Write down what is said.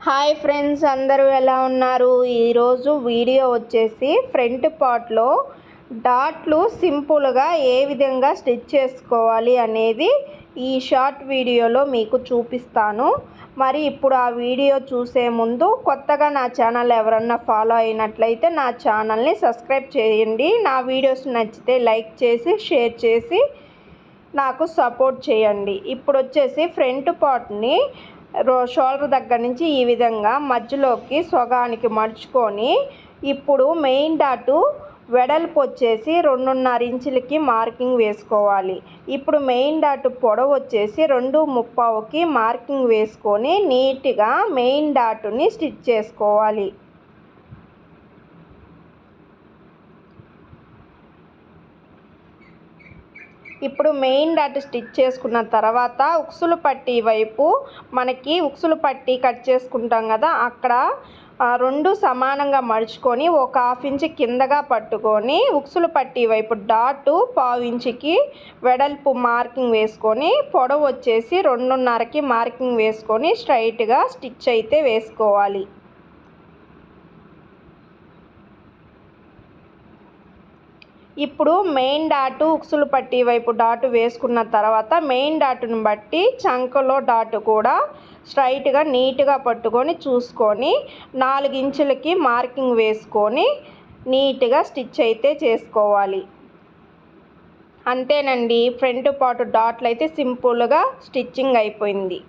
Hi friends, అందరూ ఎలా ఉన్నారు? ఈరోజు వీడియో వచ్చేసి ఫ్రంట్ పార్ట్లో డాట్లు సింపుల్గా ఏ విధంగా స్టిచ్ చేసుకోవాలి అనేది ఈ షార్ట్ వీడియోలో మీకు చూపిస్తాను. మరి ఇప్పుడు ఆ వీడియో చూసే ముందు కొత్తగా నా ఛానల్ ఎవరన్నా ఫాలో అయినట్లయితే నా ఛానల్ని సబ్స్క్రైబ్ చేయండి. నా వీడియోస్ నచ్చితే లైక్ చేసి షేర్ చేసి నాకు సపోర్ట్ చేయండి. ఇప్పుడు వచ్చేసి ఫ్రంట్ పార్ట్ని షోల్డర్ దగ్గర నుంచి ఈ విధంగా మధ్యలోకి సగానికి మడుచుకొని ఇప్పుడు మెయిన్ డాటు వెడల్పు వచ్చేసి 2.5 ఇంచులకి మార్కింగ్ వేసుకోవాలి. ఇప్పుడు మెయిన్ డాటు పొడవు వచ్చేసి 2.75కి మార్కింగ్ వేసుకొని నీట్గా మెయిన్ డాటుని స్టిచ్ చేసుకోవాలి. ఇప్పుడు మెయిన్ డాట్ స్టిచ్ చేసుకున్న తర్వాత ఉక్సులు పట్టీ వైపు మనకి ఉక్సులు పట్టీ కట్ చేసుకుంటాం కదా, అక్కడ రెండు సమానంగా మడుచుకొని ఒక 1/2 ఇంచు కిందగా పట్టుకొని ఉక్సులు పట్టీ వైపు డాటు 1/4 ఇంచుకి వెడల్పు మార్కింగ్ వేసుకొని పొడవు వచ్చేసి 2.5కి మార్కింగ్ వేసుకొని స్ట్రైట్గా స్టిచ్ అయితే వేసుకోవాలి. ఇప్పుడు మెయిన్ డాటు ఉక్సులు పట్టీ వైపు డాటు వేసుకున్న తర్వాత మెయిన్ డాటును బట్టి చంకలో డాటు కూడా స్ట్రైట్గా నీట్గా పట్టుకొని చూసుకొని 4 ఇంచులకి మార్కింగ్ వేసుకొని నీట్గా స్టిచ్ అయితే చేసుకోవాలి. అంతేనండి, ఫ్రంట్ పార్ట్ డాట్లు అయితే సింపుల్గా స్టిచ్చింగ్ అయిపోయింది.